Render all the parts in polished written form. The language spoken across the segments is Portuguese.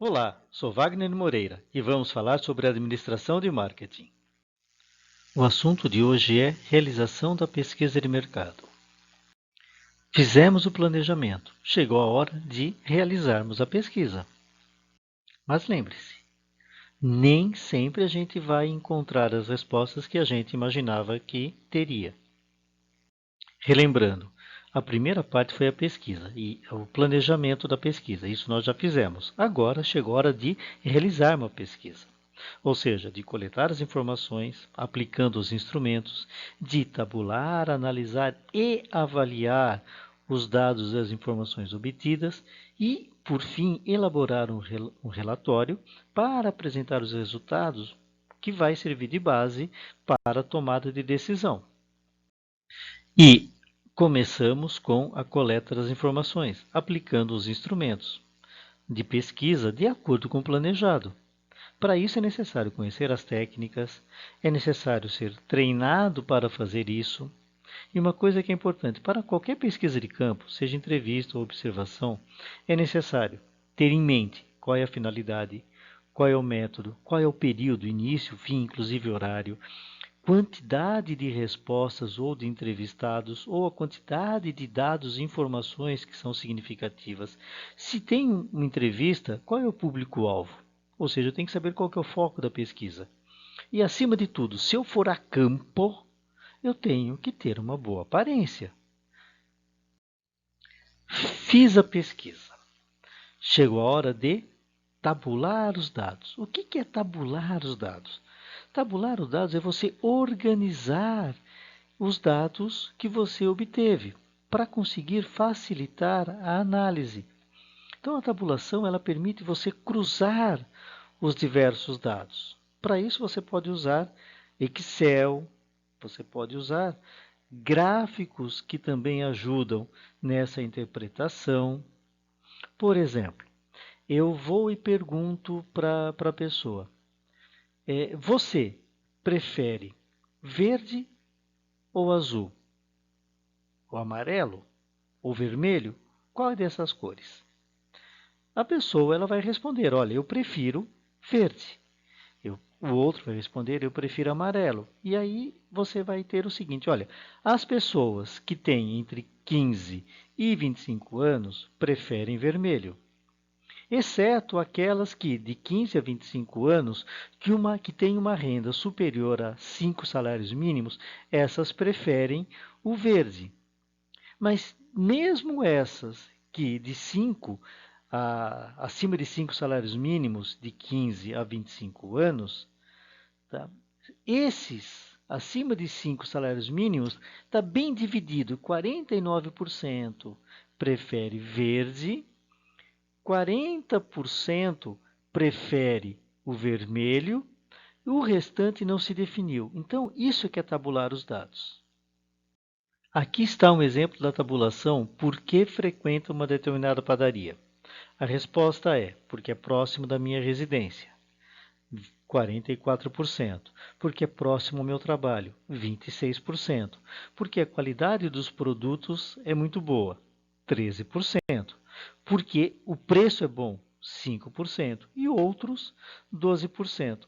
Olá, sou Wagner Moreira e vamos falar sobre administração de marketing. O assunto de hoje é realização da pesquisa de mercado. Fizemos o planejamento, chegou a hora de realizarmos a pesquisa. Mas lembre-se, nem sempre a gente vai encontrar as respostas que a gente imaginava que teria. Relembrando, a primeira parte foi a pesquisa e o planejamento da pesquisa. Isso nós já fizemos. Agora chegou a hora de realizar uma pesquisa. Ou seja, de coletar as informações, aplicando os instrumentos, de tabular, analisar e avaliar os dados e as informações obtidas e, por fim, elaborar um relatório para apresentar os resultados que vai servir de base para a tomada de decisão. E começamos com a coleta das informações, aplicando os instrumentos de pesquisa de acordo com o planejado. Para isso é necessário conhecer as técnicas, é necessário ser treinado para fazer isso. E uma coisa que é importante, para qualquer pesquisa de campo, seja entrevista ou observação, é necessário ter em mente qual é a finalidade, qual é o método, qual é o período, início, fim, inclusive horário, quantidade de respostas ou de entrevistados, ou a quantidade de dados e informações que são significativas. Se tem uma entrevista, qual é o público-alvo? Ou seja, eu tenho que saber qual que é o foco da pesquisa. E, acima de tudo, se eu for a campo, eu tenho que ter uma boa aparência. Fiz a pesquisa. Chegou a hora de tabular os dados. O que é tabular os dados? Tabular os dados é você organizar os dados que você obteve para conseguir facilitar a análise. Então, a tabulação ela permite você cruzar os diversos dados. Para isso, você pode usar Excel, você pode usar gráficos que também ajudam nessa interpretação. Por exemplo, eu vou e pergunto para a pessoa, você prefere verde ou azul? O amarelo? O vermelho? Qual dessas cores? A pessoa ela vai responder, olha, eu prefiro verde. O outro vai responder, eu prefiro amarelo. E aí você vai ter o seguinte, olha, as pessoas que têm entre 15 e 25 anos preferem vermelho, exceto aquelas que de 15 a 25 anos que têm uma renda superior a 5 salários mínimos, essas preferem o verde. Mas mesmo essas que de 5 acima de 5 salários mínimos, de 15 a 25 anos, tá? Esses acima de 5 salários mínimos está bem dividido. 49% prefere verde, 40% prefere o vermelho e o restante não se definiu. Então, isso é que é tabular os dados. Aqui está um exemplo da tabulação por que frequenta uma determinada padaria. A resposta é porque é próximo da minha residência, 44%. Porque é próximo ao meu trabalho, 26%. Porque a qualidade dos produtos é muito boa, 13%. Porque o preço é bom, 5%. E outros, 12%.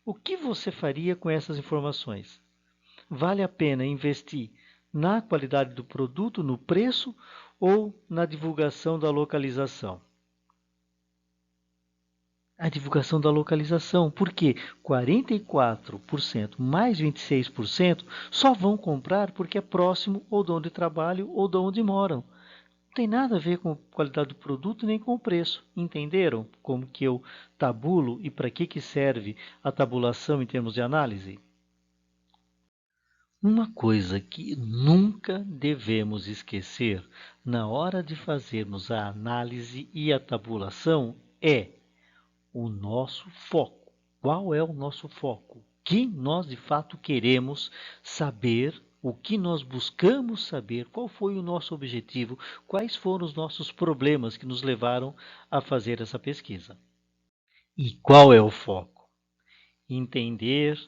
O que você faria com essas informações? Vale a pena investir na qualidade do produto, no preço ou na divulgação da localização? A divulgação da localização, porque 44% mais 26% só vão comprar porque é próximo ou de onde trabalham ou de onde moram. Não tem nada a ver com a qualidade do produto nem com o preço. Entenderam como que eu tabulo e para que serve a tabulação em termos de análise? Uma coisa que nunca devemos esquecer na hora de fazermos a análise e a tabulação é o nosso foco. Qual é o nosso foco? O que nós de fato queremos saber, o que nós buscamos saber, qual foi o nosso objetivo, quais foram os nossos problemas que nos levaram a fazer essa pesquisa. E qual é o foco? Entender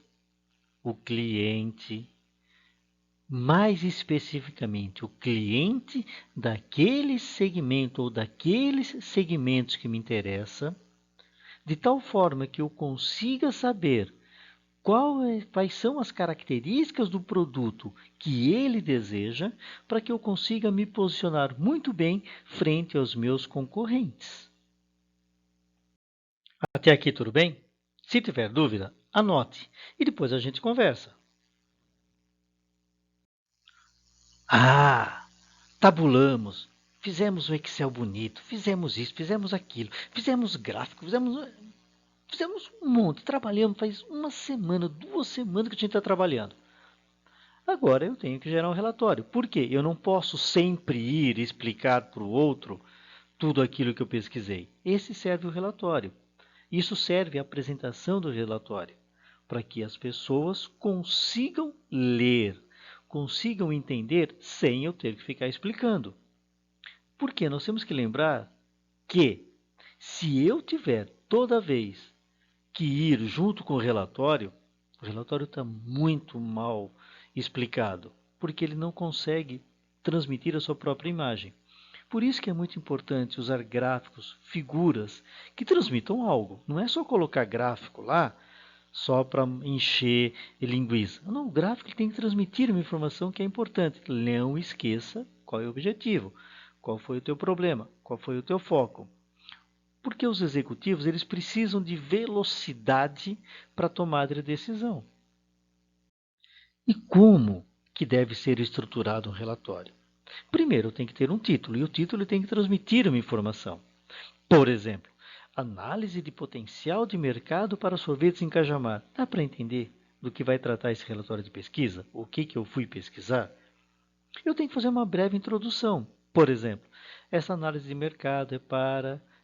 o cliente, mais especificamente o cliente daquele segmento ou daqueles segmentos que me interessam, de tal forma que eu consiga saber quais são as características do produto que ele deseja, para que eu consiga me posicionar muito bem frente aos meus concorrentes. Até aqui tudo bem? Se tiver dúvida, anote e depois a gente conversa. Ah, tabulamos, fizemos um Excel bonito, fizemos isso, fizemos aquilo, fizemos gráfico, fizemos um monte, trabalhamos faz uma semana, 2 semanas que a gente está trabalhando. Agora eu tenho que gerar um relatório. Por quê? Eu não posso sempre ir explicar para o outro tudo aquilo que eu pesquisei. Esse serve o relatório. Isso serve a apresentação do relatório, para que as pessoas consigam ler, consigam entender sem eu ter que ficar explicando. Porque nós temos que lembrar que, se eu tiver toda vez que ir junto com o relatório está muito mal explicado, porque ele não consegue transmitir a sua própria imagem. Por isso que é muito importante usar gráficos, figuras que transmitam algo. Não é só colocar gráfico lá só para encher linguiça. Não, o gráfico tem que transmitir uma informação que é importante. Não esqueça qual é o objetivo, qual foi o teu problema, qual foi o teu foco. Porque os executivos eles precisam de velocidade para tomada de decisão. E como que deve ser estruturado um relatório? Primeiro, tem que ter um título, e o título tem que transmitir uma informação. Por exemplo, análise de potencial de mercado para sorvetes em Cajamar. Dá para entender do que vai tratar esse relatório de pesquisa? O que eu fui pesquisar? Eu tenho que fazer uma breve introdução. Por exemplo, essa análise de mercado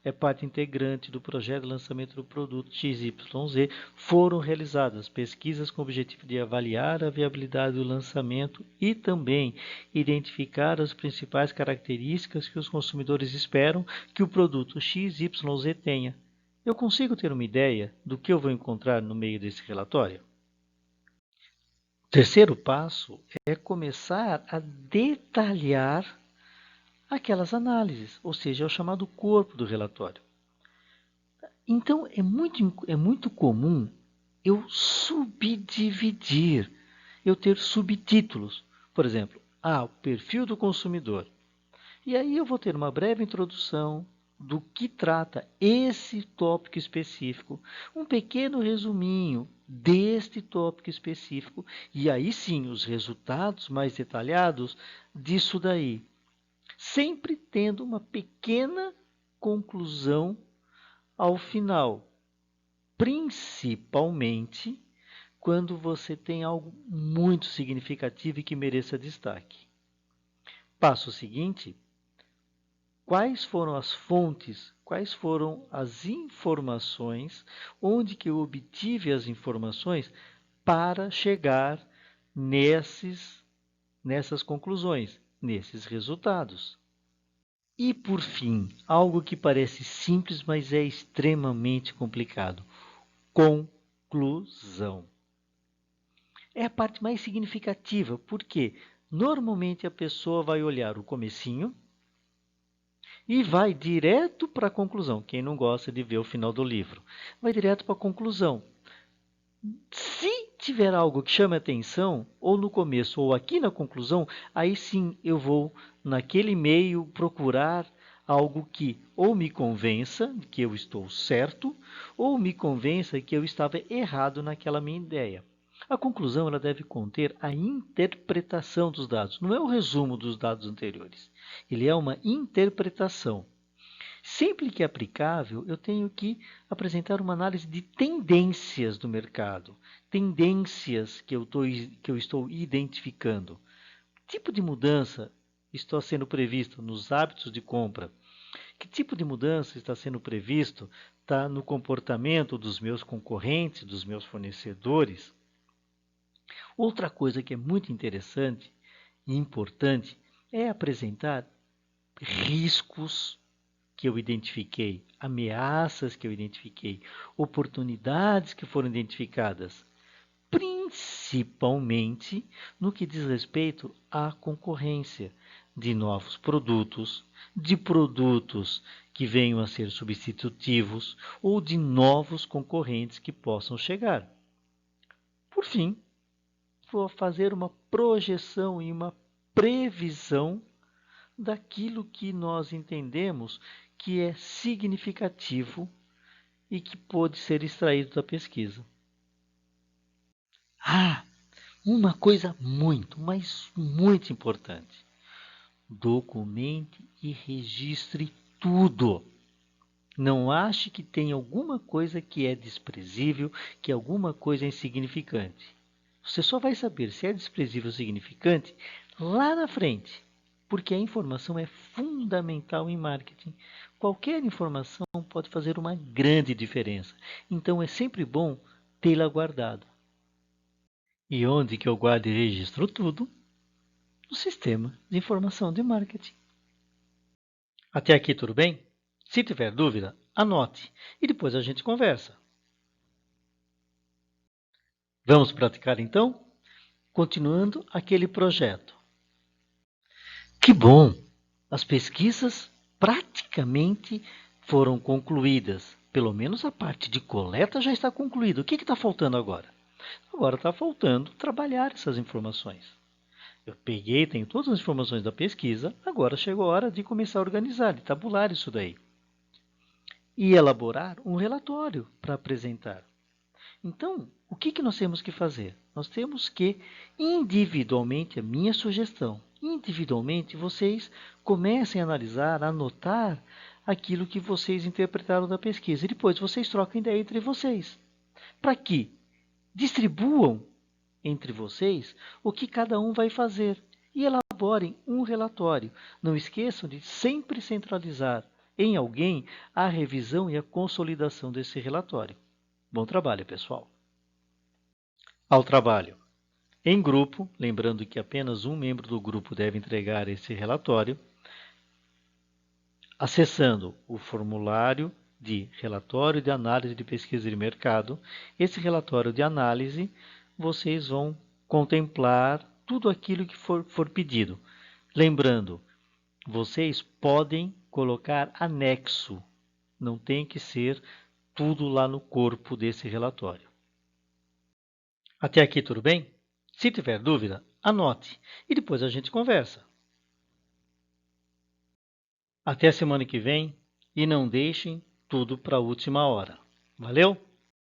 é parte integrante do projeto de lançamento do produto XYZ. Foram realizadas pesquisas com o objetivo de avaliar a viabilidade do lançamento e também identificar as principais características que os consumidores esperam que o produto XYZ tenha. Eu consigo ter uma ideia do que eu vou encontrar no meio desse relatório? O terceiro passo é começar a detalhar aquelas análises, ou seja, é o chamado corpo do relatório. Então, é muito comum eu subdividir, eu ter subtítulos. Por exemplo, o perfil do consumidor. E aí eu vou ter uma breve introdução do que trata esse tópico específico, um pequeno resuminho deste tópico específico, e aí sim os resultados mais detalhados disso daí. Sempre tendo uma pequena conclusão ao final, principalmente quando você tem algo muito significativo e que mereça destaque. Passo seguinte: quais foram as fontes, quais foram as informações, onde que eu obtive as informações para chegar nessas conclusões, nesses resultados. E por fim, algo que parece simples, mas é extremamente complicado: conclusão. É a parte mais significativa, porque normalmente a pessoa vai olhar o comecinho e vai direto para a conclusão. Quem não gosta de ver o final do livro, vai direto para a conclusão. Se tiver algo que chame a atenção, ou no começo ou aqui na conclusão, aí sim eu vou naquele meio procurar algo que ou me convença que eu estou certo, ou me convença que eu estava errado naquela minha ideia. A conclusão ela deve conter a interpretação dos dados, não é o resumo dos dados anteriores. Ele é uma interpretação. Sempre que aplicável, eu tenho que apresentar uma análise de tendências do mercado, tendências que eu estou identificando. Que tipo de mudança está sendo previsto nos hábitos de compra? Que tipo de mudança está sendo previsto no comportamento dos meus concorrentes, dos meus fornecedores? Outra coisa que é muito interessante e importante é apresentar riscos que eu identifiquei, ameaças que eu identifiquei, oportunidades que foram identificadas, principalmente no que diz respeito à concorrência. de novos produtos, de produtos que venham a ser substitutivos ou de novos concorrentes que possam chegar. Por fim, vou fazer uma projeção e uma previsão daquilo que nós entendemos que é significativo e que pode ser extraído da pesquisa. Uma coisa muito, mas muito importante. Documente e registre tudo. Não ache que tem alguma coisa que é desprezível, que alguma coisa é insignificante. Você só vai saber se é desprezível ou significante lá na frente, porque a informação é fundamental em marketing. Qualquer informação pode fazer uma grande diferença. Então é sempre bom tê-la guardado. E onde que eu guardo e registro tudo? No sistema de informação de marketing. Até aqui tudo bem? Se tiver dúvida, anote e depois a gente conversa. Vamos praticar então? Continuando aquele projeto. Que bom! As pesquisas praticamente foram concluídas. Pelo menos a parte de coleta já está concluída. O que está faltando agora? Agora está faltando trabalhar essas informações. Eu peguei, tenho todas as informações da pesquisa, agora chegou a hora de começar a organizar, de tabular isso daí. E elaborar um relatório para apresentar. Então, o que nós temos que fazer? Nós temos que, individualmente, a minha sugestão, individualmente vocês comecem a analisar, a anotar aquilo que vocês interpretaram da pesquisa. E depois vocês trocam ideia entre vocês. Para que distribuam entre vocês o que cada um vai fazer e elaborem um relatório. Não esqueçam de sempre centralizar em alguém a revisão e a consolidação desse relatório. Bom trabalho, pessoal. Ao trabalho. Em grupo, lembrando que apenas um membro do grupo deve entregar esse relatório, acessando o formulário de relatório de análise de pesquisa de mercado. Esse relatório de análise, vocês vão contemplar tudo aquilo que for pedido. Lembrando, vocês podem colocar anexo, não tem que ser tudo lá no corpo desse relatório. Até aqui tudo bem? Se tiver dúvida, anote e depois a gente conversa. Até a semana que vem e não deixem tudo para a última hora. Valeu?